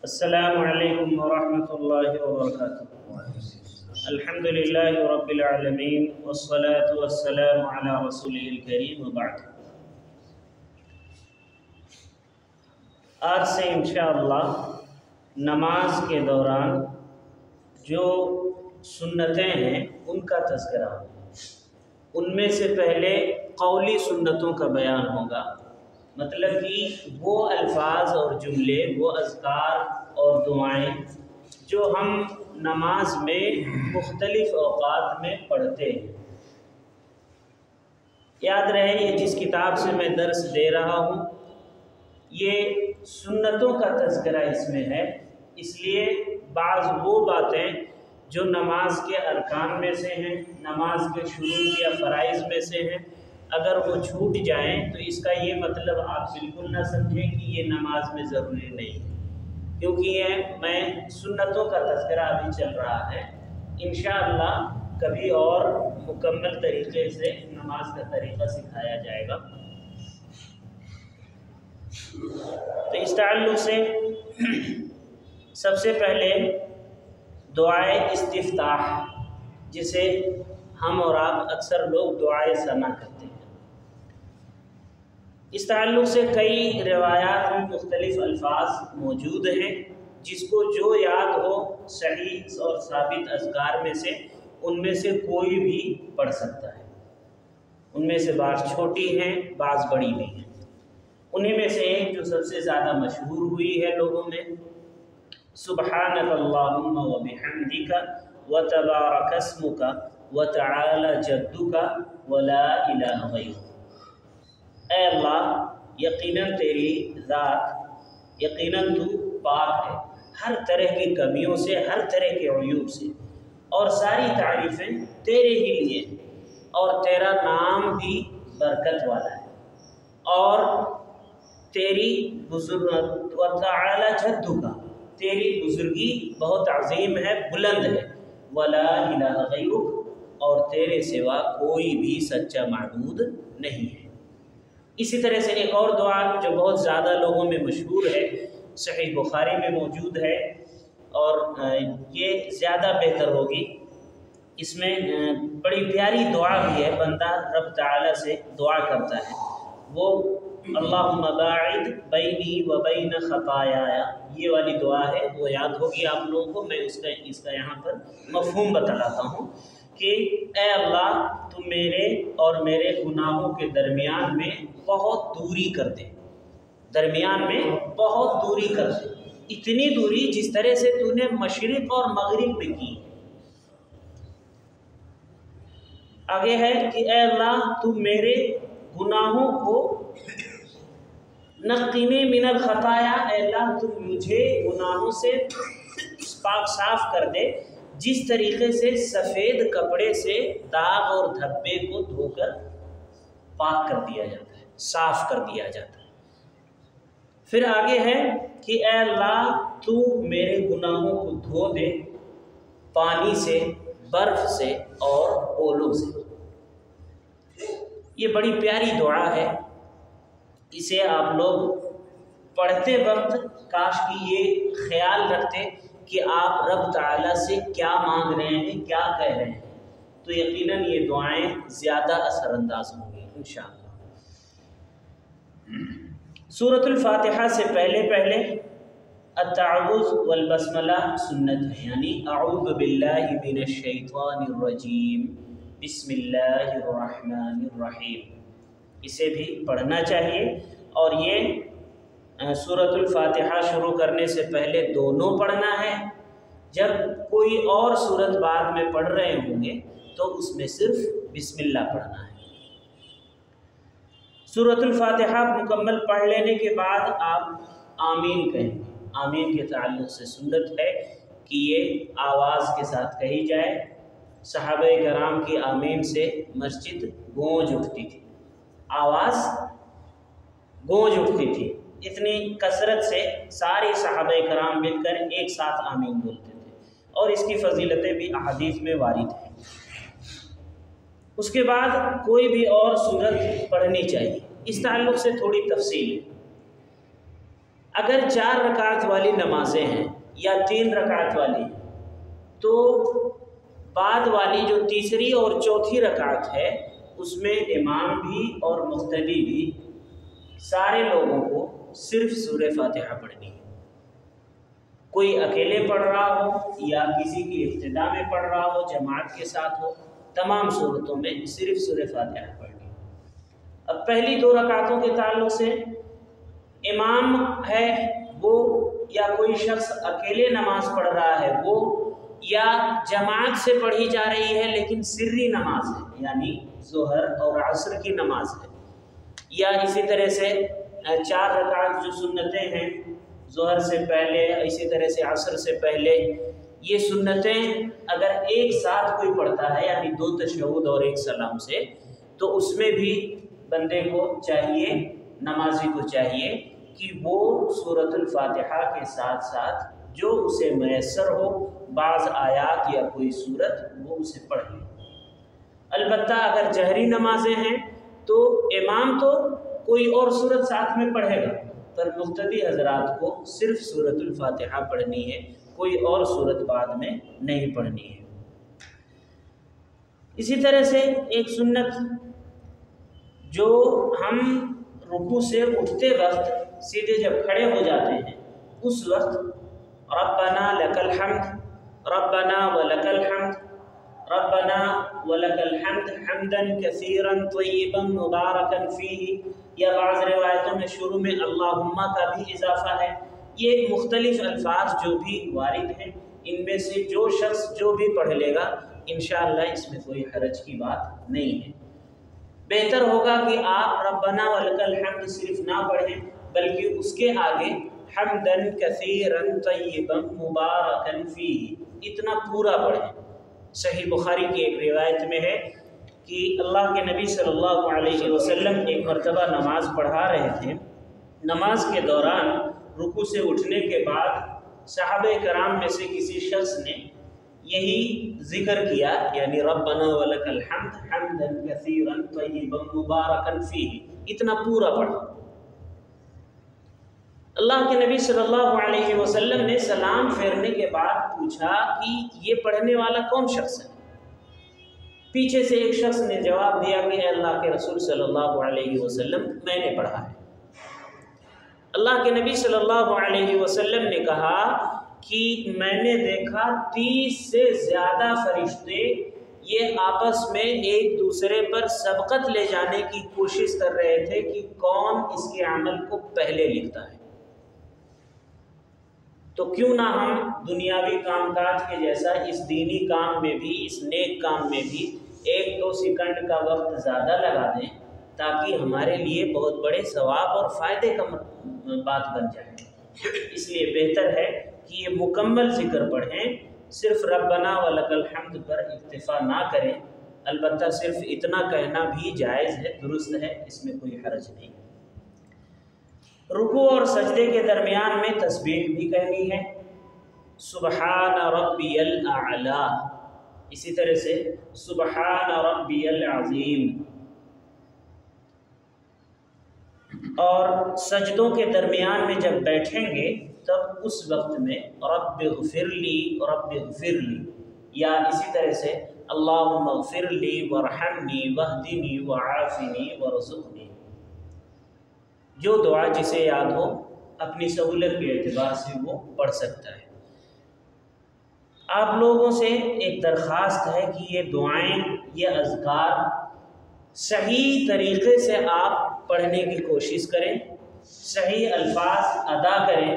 السلام علیکم ورحمۃ اللہ وبرکاتہ۔ الحمد للہ رب العالمین والصلاة والسلام علی رسولہ الکریم وبعد۔ آج سے انشاءاللہ نماز کے دوران جو سنتیں ہیں ان کا تذکرہ ہوگا۔ ان میں سے پہلے قولی سنتوں کا بیان ہوگا، مطلب کہ وہ الفاظ اور جملے، وہ اذکار اور دعائیں جو ہم نماز میں مختلف اوقات میں پڑھتے ہیں۔ یاد رہے یہ جس کتاب سے میں درس دے رہا ہوں یہ سنتوں کا تذکرہ اس میں ہے، اس لیے بعض وہ باتیں جو نماز کے ارکان میں سے ہیں، نماز کے شروع یا فرائض میں سے ہیں، اگر وہ چھوٹ جائیں تو اس کا یہ مطلب آپ بالکل نہ سمجھیں کہ یہ نماز میں ضروری نہیں ہے، کیونکہ یہ میں سنتوں کا تذکرہ ابھی چل رہا ہے۔ انشاءاللہ کبھی اور مکمل طریقے سے نماز کا طریقہ سکھایا جائے گا۔ تو اس تعلق سے سب سے پہلے دعائے استفتاح، جسے ہم اور آپ اکثر لوگ دعائے سنا کرتے ہیں، اس تعلق سے کئی روایات میں مختلف الفاظ موجود ہیں، جس کو جو یاد ہو صحیح اور ثابت اذکار میں سے کوئی بھی پڑھ سکتا ہے۔ ان میں سے بعض چھوٹی ہیں، بعض بڑی بھی ہیں۔ انہی میں سے ایک جو سب سے زیادہ مشہور ہوئی ہے لوگوں میں، سبحانک اللہم وبحمدک وتبارک اسمک وتعالی جدک ولا الہ غیرک۔ اے اللہ، یقیناً تیری ذات، یقیناً تو پاک ہے ہر طرح کی کمیوں سے، ہر طرح کے عیوب سے، اور ساری تعریفیں تیرے ہی لیے ہیں، اور تیرا نام بھی برکت والا ہے، اور تیری بزرگ وتعالی جدک، تیری بزرگی بہت عظیم ہے، بلند ہے، ولا الہ غیرک، اور تیرے سوا کوئی بھی سچا معبود نہیں ہے۔ اسی طرح سے ایک اور دعا جو بہت زیادہ لوگوں میں مشہور ہے، صحیح بخاری میں موجود ہے، اور یہ زیادہ بہتر ہوگی، اس میں بڑی پیاری دعا بھی ہے، بندہ رب تعالیٰ سے دعا کرتا ہے، وہ اللہم باعد بینی و بین خطایایا، یہ والی دعا ہے، وہ یاد ہوگی آپ لوگوں کو۔ میں اس کا یہاں پر مفہوم بتلاتا ہوں کہ اے اللہ، تو میرے اور میرے گناہوں کے درمیان میں بہت دوری کر دے، درمیان میں بہت دوری کر دے، اتنی دوری جس طرح سے تو نے مشرق اور مغرب میں کی۔ آگے ہے کہ اے اللہ، تو میرے گناہوں کو نقینی من الخطایا، اے اللہ تو مجھے گناہوں سے پاک صاف کر دے، جس طریقے سے سفید کپڑے سے داغ اور دھبے کو دھو کر پاک کر دیا جاتا ہے، صاف کر دیا جاتا ہے۔ پھر آگے ہے کہ اے اللہ، تو میرے گناہوں کو دھو دے پانی سے، برف سے اور اولوں سے۔ یہ بڑی پیاری دعا ہے، اسے آپ لوگ پڑھتے وقت کاش کہ یہ خیال رکھتے کہ آپ رب تعالیٰ سے کیا مانگ رہے ہیں، کیا کہہ رہے ہیں، تو یقیناً یہ دعائیں زیادہ اثر انداز ہوں گی انشاءاللہ۔ سورۃ الفاتحہ سے پہلے التعوذ والبسملہ سنت ہے، یعنی اعوذ باللہ من الشیطان الرجیم بسم اللہ الرحمن الرحیم، اسے بھی پڑھنا چاہیے۔ اور یہ سورۃ الفاتحہ شروع کرنے سے پہلے دونوں پڑھنا ہے، جب کوئی اور سورت بعد میں پڑھ رہے ہوں گے تو اس میں صرف بسم اللہ پڑھنا ہے۔ سورۃ الفاتحہ مکمل پڑھ لینے کے بعد آپ آمین کہیں گے۔ آمین کے تعلق سے سنت ہے کہ یہ آواز کے ساتھ کہی جائے۔ صحابہ کرام کی آمین سے مسجد گونج اٹھتی تھی، آواز گونج اٹھتی تھی، اتنی کثرت سے سارے صحابہ کرام مل کر ایک ساتھ آمین بولتے تھے، اور اس کی فضیلتیں بھی احادیث میں وارد ہیں۔ اس کے بعد کوئی بھی اور سورت پڑھنی چاہیے، اس تعلق سے تھوڑی تفصیل ہے۔ اگر 4 رکعت والی نمازیں ہیں یا 3 رکعت والی ہیں تو بعد والی جو تیسری اور چوتھی رکعت ہے اس میں امام بھی اور مقتدی بھی سارے لوگوں کو صرف سورہ فاتحہ پڑھنی ہے۔ کوئی اکیلے پڑھ رہا ہو یا کسی کی ابتدا میں پڑھ رہا ہو، جماعت کے ساتھ ہو، تمام صورتوں میں صرف سورہ فاتحہ پڑھنی ہے۔ اب پہلی 2 رکعتوں کے تعلق سے امام ہے وہ، یا کوئی شخص اکیلے نماز پڑھ رہا ہے وہ، یا جماعت سے پڑھی جا رہی ہے لیکن سری نماز ہے، یعنی ظہر اور عصر کی نماز ہے، یا اسی طرح سے 4 رکعت جو سنتیں ہیں ظہر سے پہلے، اسی طرح سے عصر سے پہلے، یہ سنتیں اگر ایک ساتھ کوئی پڑھتا ہے یعنی 2 تشہد اور 1 سلام سے، تو اس میں بھی بندے کو چاہیے، نمازی کو چاہیے کہ وہ سورۃ الفاتحہ کے ساتھ ساتھ جو اسے میسر ہو بعض آیات یا کوئی صورت وہ اسے پڑھ لے۔ البتہ اگر جہری نمازیں ہیں تو امام تو کوئی اور صورت ساتھ میں پڑھے گا، پر مقتدی حضرات کو صرف سورۃ الفاتحہ پڑھنی ہے، کوئی اور صورت بعد میں نہیں پڑھنی ہے۔ اسی طرح سے ایک سنت جو ہم رکوع سے اٹھتے وقت سیدھے جب کھڑے ہو جاتے ہیں اس وقت ربنا لک الحمد ربنا ولک الحمد ربنا ولک الحمد حمدا کثیرا طیبا مبارکا فیہ، یا بعض روایتوں میں شروع میں اللہم کا بھی اضافہ ہے۔ یہ مختلف الفاظ جو بھی وارد ہیں ان میں سے جو شخص جو بھی پڑھ لے گا انشاءاللہ اس میں کوئی حرج کی بات نہیں ہے۔ بہتر ہوگا کہ آپ ربنا ولک الحمد صرف نہ پڑھیں بلکہ اس کے آگے حمدا کثیرا طیبا مبارکا فیہ اتنا پورا پڑھیں۔ صحیح بخاری کی ایک روایت میں ہے کہ اللہ کے نبی صلی اللہ علیہ وسلم ایک مرتبہ نماز پڑھا رہے تھے، نماز کے دوران رکوع سے اٹھنے کے بعد صحابہ کرام میں سے کسی شخص نے یہی ذکر کیا، یعنی ربنا ولک الحمد حمدا کثیرا طیبا مبارکا فیہ اتنا پورا پڑھا۔ اللہ کے نبی صلی اللہ علیہ وسلم نے سلام پھیرنے کے بعد پوچھا کہ یہ پڑھنے والا کون شخص ہے؟ پیچھے سے ایک شخص نے جواب دیا کہ اے اللہ کے رسول صلی اللہ علیہ وسلم میں نے پڑھا ہے۔ اللہ کے نبی صلی اللہ علیہ وسلم نے کہا کہ میں نے دیکھا 30 سے زیادہ فرشتے یہ آپس میں ایک دوسرے پر سبقت لے جانے کی کوشش کر رہے تھے کہ کون اس کے عمل کو پہلے لکھتا ہے۔ تو کیوں نہ ہم دنیاوی کام کاج کے جیسا اس دینی کام میں بھی، اس نیک کام میں بھی 1-2 سیکنڈ کا وقت زیادہ لگا دیں تاکہ ہمارے لیے بہت بڑے ثواب اور فائدے کا بات بن جائے۔ اس لیے بہتر ہے کہ یہ مکمل ذکر پڑھیں، صرف ربنا ولک الحمد پر اکتفا نہ کریں۔ البتہ صرف اتنا کہنا بھی جائز ہے، درست ہے، اس میں کوئی حرج نہیں۔ رکوع اور سجدے کے درمیان میں تسبیح بھی کہنی ہے، سبحان ربی الاعلی، اسی طرح سے سبحان ربی العظیم۔ اور سجدوں کے درمیان میں جب بیٹھیں گے تب اس وقت میں رب اغفر لی رب اغفر لی، یا اسی طرح سے اللہم اغفر لی وارحمنی واہدنی وعافنی وارزقنی، جو دعا جسے یاد ہو اپنی سہولت کے اعتبار سے وہ پڑھ سکتا ہے۔ آپ لوگوں سے ایک درخواست ہے کہ یہ دعائیں، یہ اذکار صحیح طریقے سے آپ پڑھنے کی کوشش کریں، صحیح الفاظ ادا کریں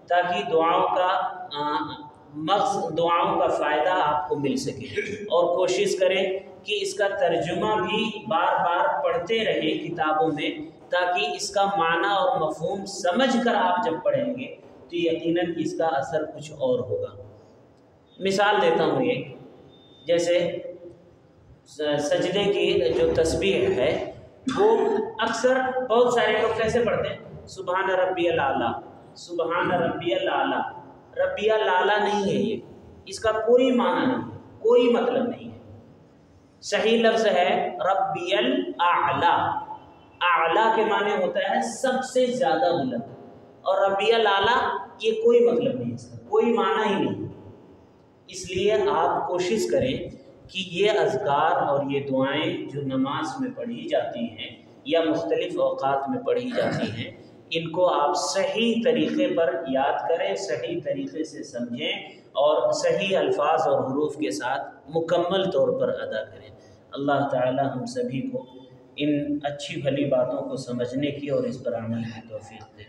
تاکہ دعاؤں کا فائدہ آپ کو مل سکے، اور کوشش کریں کہ اس کا ترجمہ بھی بار بار پڑھتے رہیں کتابوں میں تاکہ اس کا معنی اور مفہوم سمجھ کر آپ جب پڑھیں گے تو یقیناً اس کا اثر کچھ اور ہوگا۔ مثال دیتا ہوں، یہ جیسے سجدے کی جو تسبیح ہے وہ اکثر بہت سارے لوگ کیسے پڑھتے ہیں؟ سبحان ربی الاعلیٰ، سبحان ربی الاعلیٰ۔ ربی الاعلیٰ نہیں ہے، یہ اس کا کوئی معنی نہیں ہے، کوئی مطلب نہیں ہے۔ صحیح لفظ ہے ربی الاعلیٰ۔ اعلیٰ کے معنی ہوتا ہے سب سے زیادہ بلند، اور ربی الاعلیٰ یہ کوئی مطلب نہیں، اس کا کوئی معنی ہی نہیں۔ اس لیے آپ کوشش کریں کہ یہ اذکار اور یہ دعائیں جو نماز میں پڑھی جاتی ہیں یا مختلف اوقات میں پڑھی جاتی ہیں، ان کو آپ صحیح طریقے پر یاد کریں، صحیح طریقے سے سمجھیں اور صحیح الفاظ اور حروف کے ساتھ مکمل طور پر ادا کریں۔ اللہ تعالی ہم سبھی کو ان اچھی بھلی باتوں کو سمجھنے کی اور اس پر عمل کی توفیق دے۔